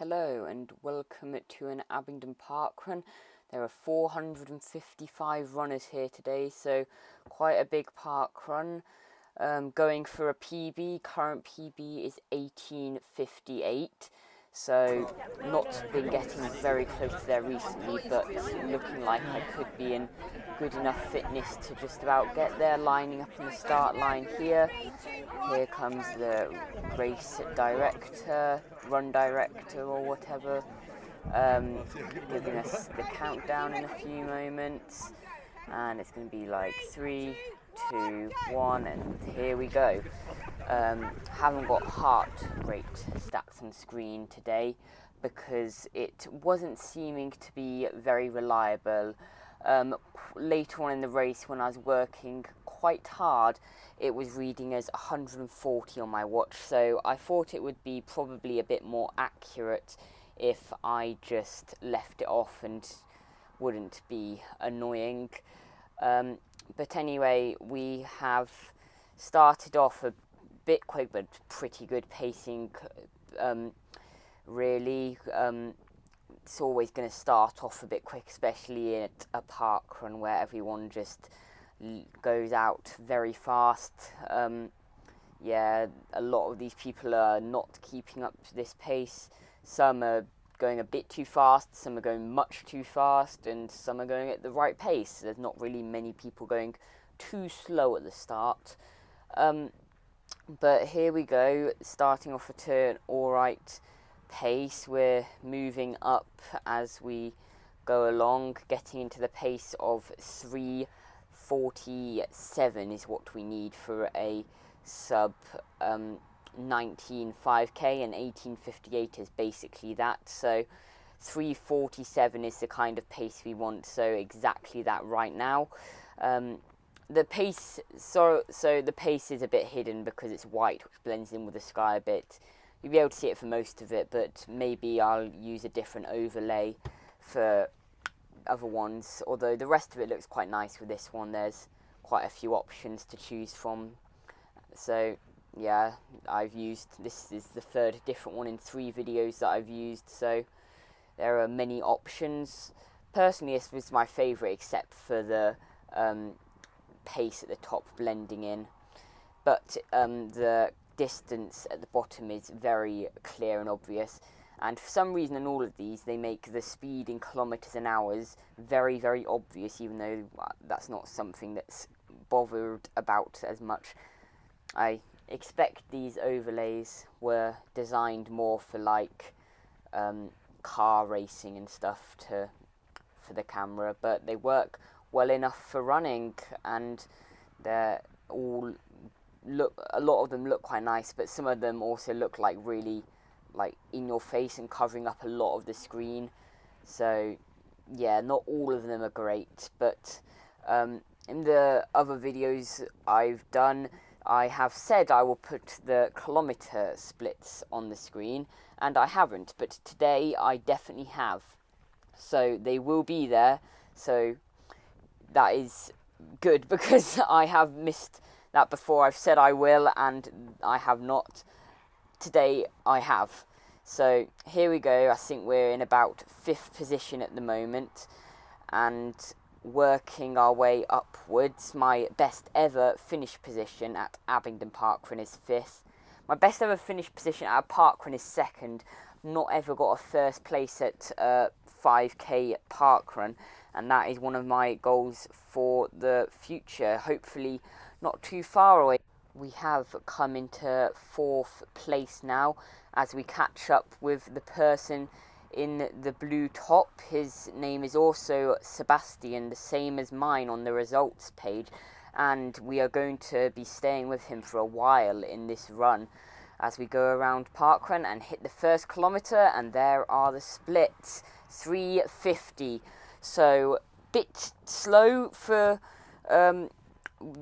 Hello and welcome to an Abingdon Parkrun. There are 455 runners here today, so quite a big parkrun. Going for a PB, current PB is 18:58, so not been getting very close to there recently, but looking like I could be in good enough fitness to just about get there, lining up on the start line here. Here comes the race director, run director or whatever, giving us the countdown in a few moments, and it's going to be like 3, 2, 1, and here we go. Haven't got heart rate stats on screen today because it wasn't seeming to be very reliable. Later on in the race, when I was working quite hard, it was reading as 140 on my watch, so I thought it would be probably a bit more accurate if I just left it off and wouldn't be annoying. But anyway, we have started off a bit quick, but pretty good pacing, really. It's always going to start off a bit quick, especially at a park run where everyone just goes out very fast. Yeah, a lot of these people are not keeping up to this pace. Some are going a bit too fast, some are going much too fast, and some are going at the right pace. There's not really many people going too slow at the start. But here we go, starting off at an alright pace. We're moving up as we go along, getting into the pace of 3:47 is what we need for a sub 19 5k, and 18:58 is basically that. So 3:47 is the kind of pace we want, so exactly that right now. The pace, so the pace is a bit hidden because it's white, which blends in with the sky a bit. You'll be able to see it for most of it, but maybe I'll use a different overlay for other ones, although the rest of it looks quite nice with this one. There's quite a few options to choose from. So yeah, this is the third different one in 3 videos that I've used, so there are many options. Personally, this was my favourite, except for the pace at the top blending in, but the distance at the bottom is very clear and obvious, and for some reason in all of these they make the speed in kilometres and hours very, very obvious, even though that's not something that's bothered about as much. I expect these overlays were designed more for like car racing and stuff for the camera, but they work well enough for running, and they're all a lot of them look quite nice, but some of them also look like really like in your face and covering up a lot of the screen. So yeah, not all of them are great, but in the other videos I've done, I have said I will put the kilometre splits on the screen, and I haven't, but today I definitely have. So they will be there, so that is good because I have missed that before. I've said I will and I have not. Today I have. So here we go. I think we're in about 5th position at the moment and working our way upwards. My best ever finish position at Abingdon Parkrun is 5th. My best ever finish position at a parkrun is 2nd. Not ever got a first place at 5k parkrun, and that is one of my goals for the future, hopefully not too far away. We have come into 4th place now as we catch up with the person in the blue top. His name is also Sebastian, the same as mine on the results page, and we are going to be staying with him for a while in this run as we go around parkrun and hit the first kilometre, and there are the splits. 3:50, so bit slow for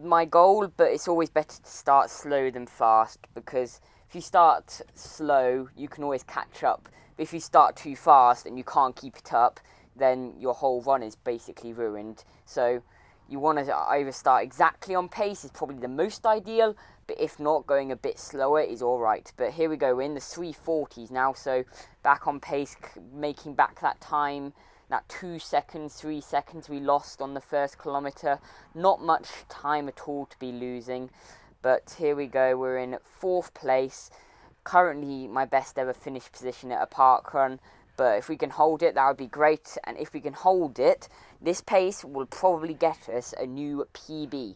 my goal, but it's always better to start slow than fast, because if you start slow you can always catch up, but if you start too fast and you can't keep it up, then your whole run is basically ruined. So you want to either start exactly on pace is probably the most ideal, but if not, going a bit slower is alright. But here we go, we're in the 3:40s now, so back on pace, making back that time, that 2 seconds, 3 seconds we lost on the first kilometre. Not much time at all to be losing, but here we go, we're in 4th place. Currently my best ever finish position at a parkrun, but if we can hold it, that would be great. And if we can hold it, this pace will probably get us a new PB,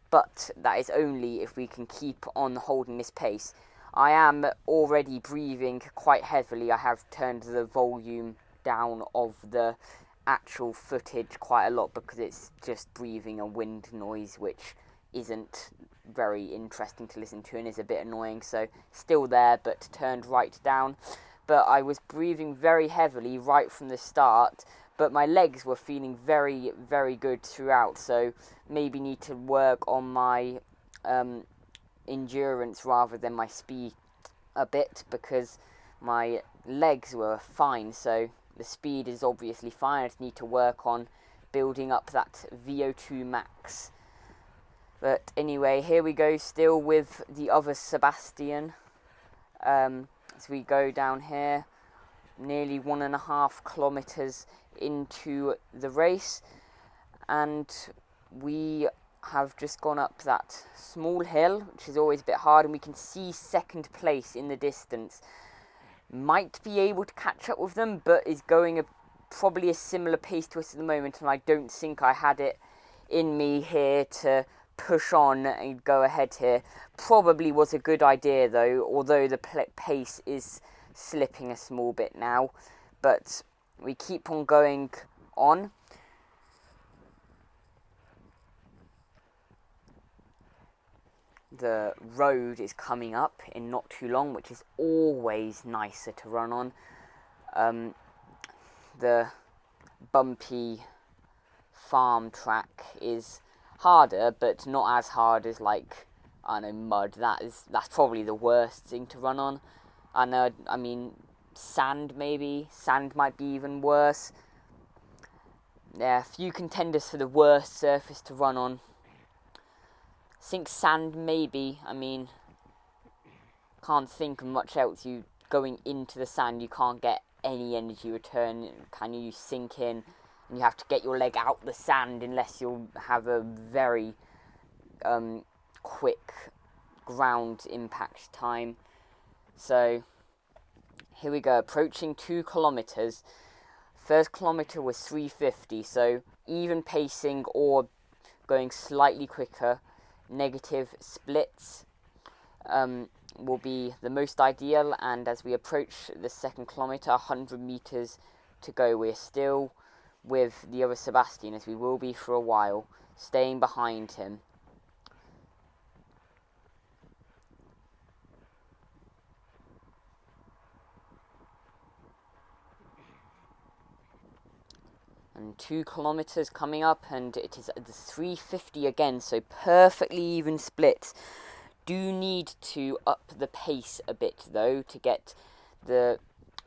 but that is only if we can keep on holding this pace. I am already breathing quite heavily. I have turned the volume down of the actual footage quite a lot because it's just breathing and wind noise, which isn't very interesting to listen to and is a bit annoying. So still there, but turned right down. But I was breathing very heavily right from the start, but my legs were feeling very, very good throughout. So maybe need to work on my endurance rather than my speed a bit, because my legs were fine. So the speed is obviously fine. I just need to work on building up that VO2 max. But anyway, here we go, still with the other Sebastian. As we go down here, nearly 1.5 kilometers into the race, and we have just gone up that small hill, which is always a bit hard, and we can see 2nd place in the distance. Might be able to catch up with them, but is going probably a similar pace to us at the moment, and I don't think I had it in me here to push on and go ahead here. Probably was a good idea though, although the pace is slipping a small bit now, but we keep on going on. The road is coming up in not too long, which is always nicer to run on. The bumpy farm track is harder, but not as hard as, like, I don't know, mud. That's probably the worst thing to run on. I mean, sand maybe. Sand might be even worse. There are a few contenders for the worst surface to run on. I think sand maybe. I mean, can't think of much else. You going into the sand, you can't get any energy return. Can you sink in? And you have to get your leg out the sand unless you have a very quick ground impact time. So here we go, approaching 2 kilometers. First kilometer was 3:50, so even pacing or going slightly quicker, negative splits will be the most ideal. And as we approach the 2nd kilometer, 100 meters to go, we're still with the other Sebastian, as we will be for a while, staying behind him. And 2 kilometers coming up, and it is at the 3:50 again, so perfectly even splits. Do need to up the pace a bit though to get the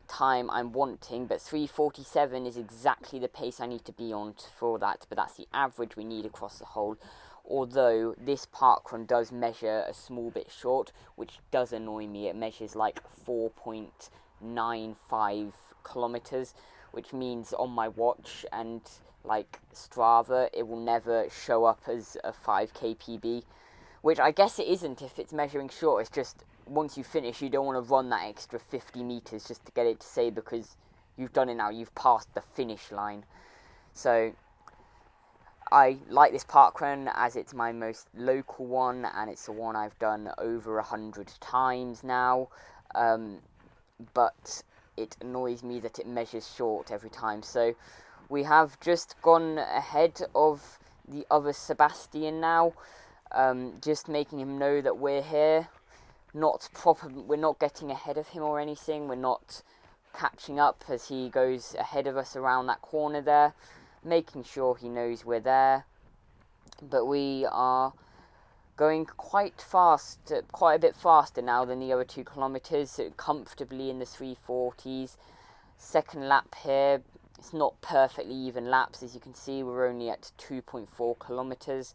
time I'm wanting, but 3:47 is exactly the pace I need to be on for that, but that's the average we need across the whole. Although this parkrun does measure a small bit short, which does annoy me. It measures like 4.95 kilometers, which means on my watch and like Strava it will never show up as a 5k PB, which I guess it isn't if it's measuring short. It's just once you finish, you don't want to run that extra 50 meters just to get it to say, because you've done it now, you've passed the finish line. So I like this parkrun as it's my most local one, and it's the one I've done over 100 times now, but it annoys me that it measures short every time. So we have just gone ahead of the other Sebastian now, just making him know that we're here. We're not getting ahead of him or anything. We're not catching up as he goes ahead of us around that corner there, making sure he knows we're there. But we are going quite fast, quite a bit faster now than the other 2 kilometers, comfortably in the 3:40s. Second lap here, It's not perfectly even laps. As you can see, we're only at 2.4 kilometers.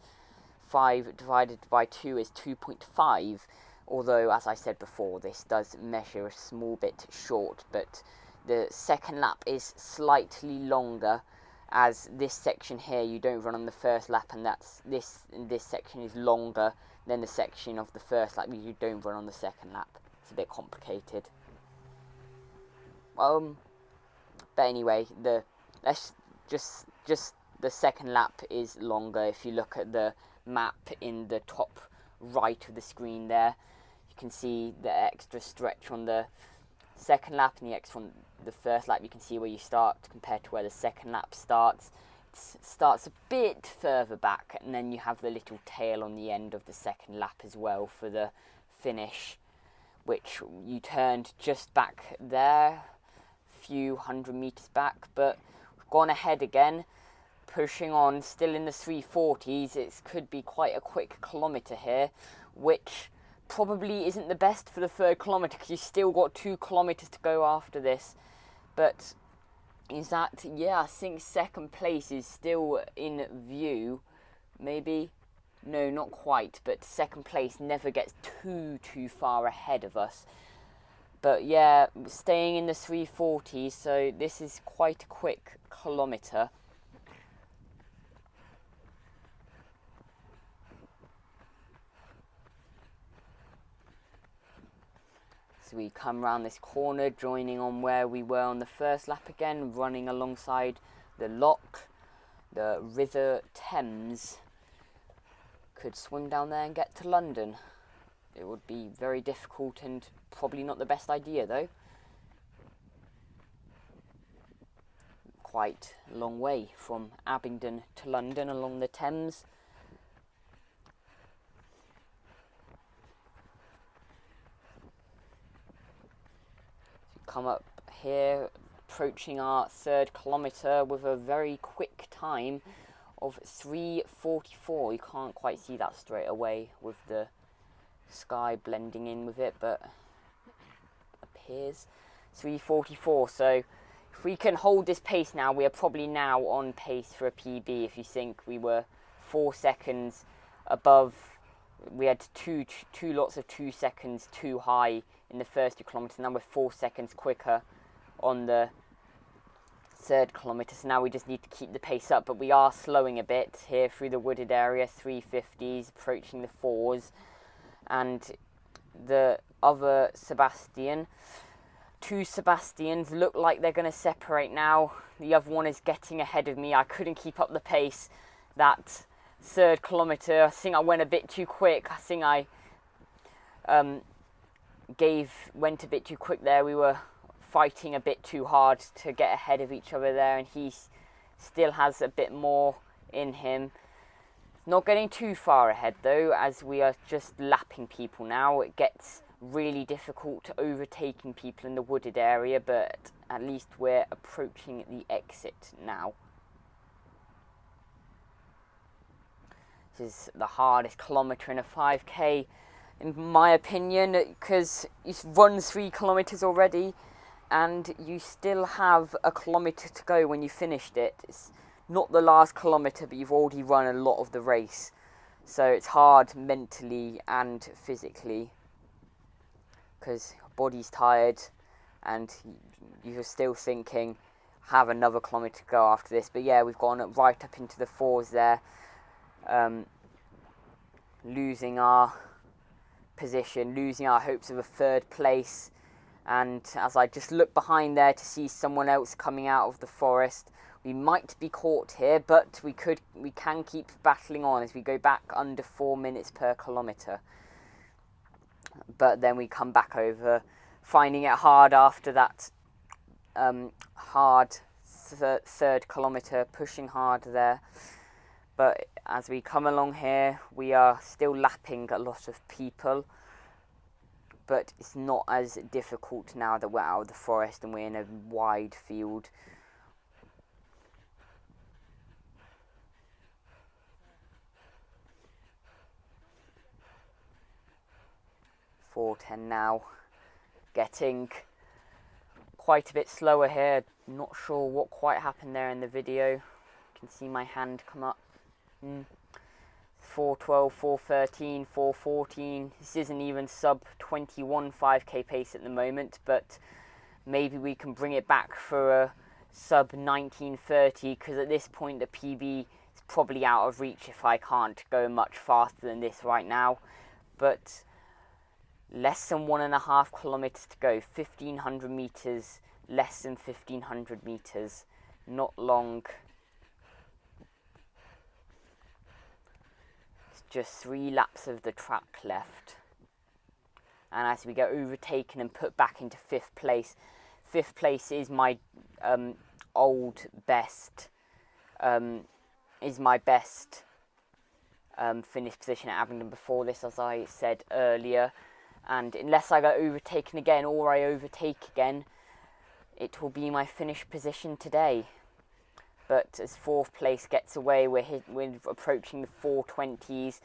5 divided by 2 is 2.5. Although, as I said before, this does measure a small bit short, but the second lap is slightly longer, as this section here you don't run on the first lap, and this section is longer than the section of the first lap you don't run on the second lap. It's a bit complicated. But anyway, the second lap is longer. If you look at the map in the top right of the screen there, you can see the extra stretch on the second lap and the extra on the first lap. You can see where you start compared to where the second lap starts. It starts a bit further back, and then you have the little tail on the end of the second lap as well for the finish, which you turned just back there, few hundred meters back, but we've gone ahead again, pushing on, still in the 340s. It could be quite a quick kilometre here, which probably isn't the best for the third kilometre, because you've still got 2 kilometres to go after this. But is that, yeah, I think second place is still in view. Maybe, no, not quite, but second place never gets too far ahead of us. But yeah, staying in the 340s, so this is quite a quick kilometre. So we come round this corner, joining on where we were on the first lap again, running alongside the lock. The River Thames. Could swim down there and get to London. It would be very difficult and probably not the best idea though. Quite a long way from Abingdon to London along the Thames. Come up here, approaching our third kilometre with a very quick time of 3:44. You can't quite see that straight away with the sky blending in with it, but appears 3:44. So if we can hold this pace now, we are probably now on pace for a PB. If you think we were 4 seconds above, we had two lots of 2 seconds too high in the first 2 kilometres. Now we're 4 seconds quicker on the third kilometre, so now we just need to keep the pace up, but we are slowing a bit here through the wooded area. 350s, approaching the 4s, and the other Sebastian, 2 Sebastians look like they're going to separate now. The other one is getting ahead of me. I couldn't keep up the pace that third kilometre. I think I went a bit too quick. I think I went a bit too quick there. We were fighting a bit too hard to get ahead of each other there, and he still has a bit more in him. Not getting too far ahead though, as we are just lapping people now. It gets really difficult overtaking people in the wooded area, but at least we're approaching the exit now. This is the hardest kilometre in a 5k, in my opinion, because you've run 3 kilometres already and you still have a kilometre to go when you finished it. It's not the last kilometre, but you've already run a lot of the race, so it's hard mentally and physically because your body's tired and you're still thinking have another kilometre to go after this. But yeah, we've gone right up into the 4s there, losing our position, losing our hopes of a third place. And as I just look behind there to see someone else coming out of the forest, we might be caught here, but we can keep battling on as we go back under 4 minutes per kilometre. But then we come back over, finding it hard after that hard third kilometre, pushing hard there. But as we come along here, we are still lapping a lot of people. But it's not as difficult now that we're out of the forest and we're in a wide field. .4:10 now, getting quite a bit slower here. Not sure what quite happened there in the video. You can see my hand come up. 4:12, 4:13, 4:14. This isn't even sub 21 5k pace at the moment, but maybe we can bring it back for a sub 19:30, because at this point the PB is probably out of reach if I can't go much faster than this right now. But less than 1.5 kilometers to go, 1500 meters, less than 1500 meters, not long. It's just 3 laps of the track left. And as we get overtaken and put back into 5th place, 5th place is my old best, finish position at Abingdon before this, as I said earlier. And unless I get overtaken again or I overtake again, it will be my finish position today. But as 4th place gets away, we're approaching the 4:20s,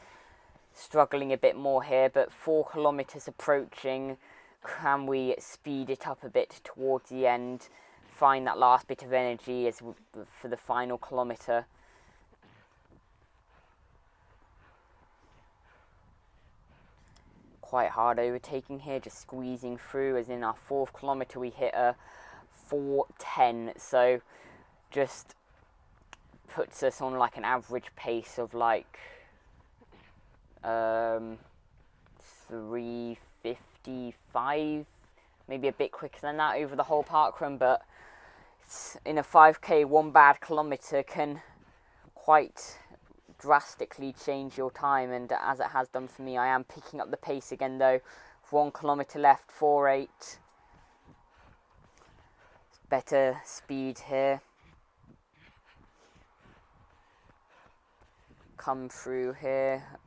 struggling a bit more here, but 4 kilometers approaching. Can we speed it up a bit towards the end, find that last bit of energy for the final kilometer? Quite hard overtaking here, just squeezing through, as in our 4th kilometer we hit a 4:10, so just puts us on like an average pace of like 3:55, maybe a bit quicker than that over the whole parkrun. But it's, in a 5k, 1 bad kilometer can quite drastically change your time, and as it has done for me. I am picking up the pace again though. 1 kilometer left, 4:08. Better speed here. Come through here.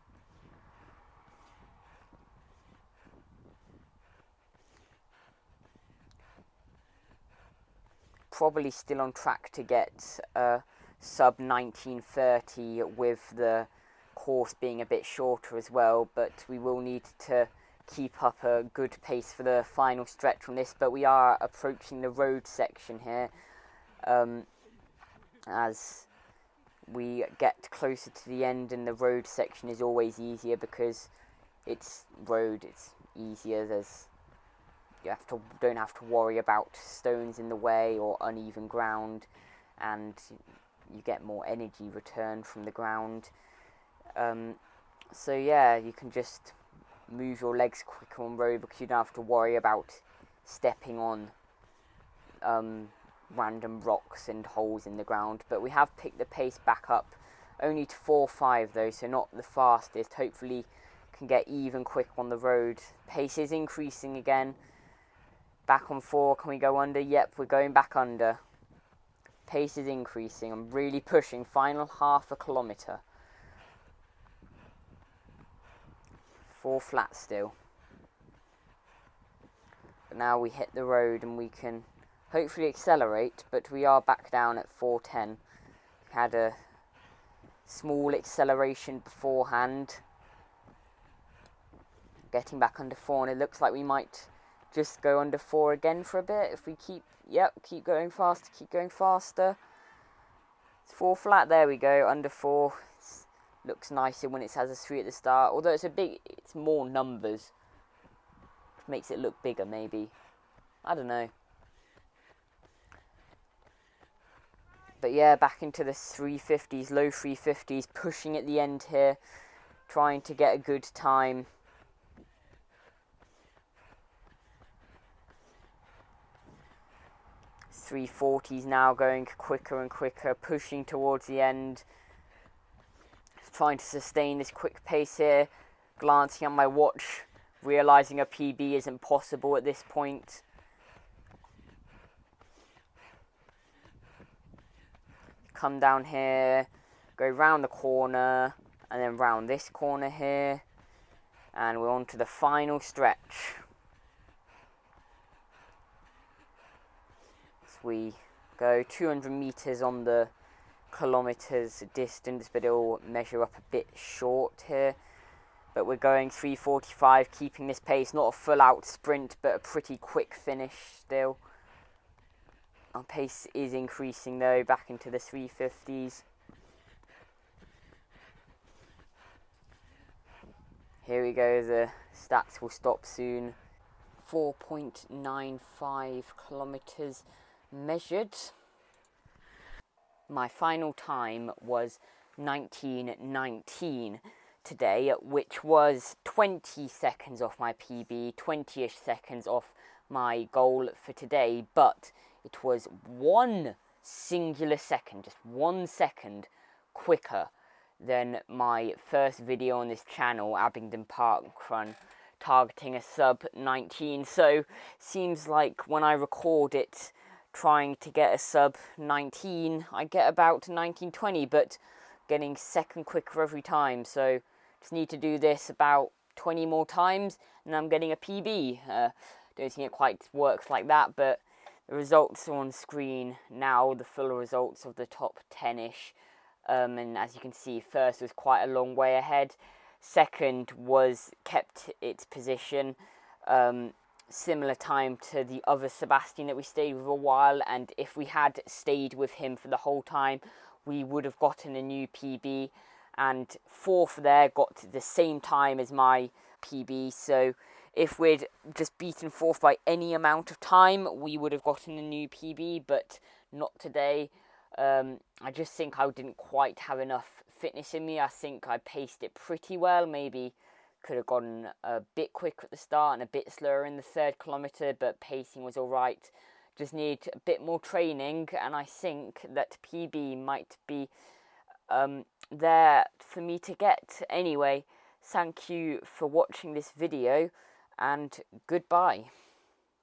Probably still on track to get sub 19:30 with the course being a bit shorter as well, but we will need to keep up a good pace for the final stretch on this. But we are approaching the road section here. As we get closer to the end, and the road section is always easier because it's road, it's easier. Don't have to worry about stones in the way or uneven ground, and you get more energy return from the ground. So yeah, you can just move your legs quicker on road because you don't have to worry about stepping on random rocks and holes in the ground. But we have picked the pace back up, only to 4:05 though, so not the fastest. Hopefully can get even quick on the road. Pace is increasing again. Back on 4, can we go under? Yep, we're going back under. Pace is increasing, I'm really pushing. Final half a kilometre. 4 flat still. But now we hit the road and we can hopefully accelerate, but we are back down at 4:10. Had a small acceleration beforehand. Getting back under 4, and it looks like we might just go under 4 again for a bit if we keep going faster, keep going faster. It's 4 flat, there we go, under 4. Looks nicer when it has a 3 at the start, although it's more numbers, which makes it look bigger maybe, I don't know. But yeah, back into the 350s, low 350s, pushing at the end here, trying to get a good time. .340s now, going quicker and quicker, pushing towards the end. Trying to sustain this quick pace here. Glancing at my watch, realising a PB isn't possible at this point. Come down here, go round the corner, and then round this corner here. And we're on to the final stretch. We go 200 meters on the kilometers distance, but it'll measure up a bit short here. But we're going 3:45, keeping this pace, not a full out sprint, but a pretty quick finish still. Our pace is increasing though, back into the 350s. Here we go, the stats will stop soon. 4.95 kilometers measured. My final time was 19:19 today, which was 20 seconds off my PB, 20-ish seconds off my goal for today, but it was one singular second, just 1 second quicker than my first video on this channel, Abingdon Parkrun, targeting a sub 19. So seems like when I record it trying to get a sub 19, I get about 19:20, but getting second quicker every time. So just need to do this about 20 more times and I'm getting a PB. Don't think it quite works like that, but the results are on screen now, the full results of the top 10-ish. And as you can see, first was quite a long way ahead. Second was kept its position, similar time to the other Sebastian that we stayed with a while, and if we had stayed with him for the whole time, we would have gotten a new PB, and fourth there got the same time as my PB, so if we'd just beaten fourth by any amount of time, we would have gotten a new PB, but not today. I just think I didn't quite have enough fitness in me. I think I paced it pretty well. Maybe could have gotten a bit quicker at the start and a bit slower in the 3rd kilometre, but pacing was all right. Just need a bit more training, and I think that PB might be there for me to get. Anyway, thank you for watching this video, and goodbye.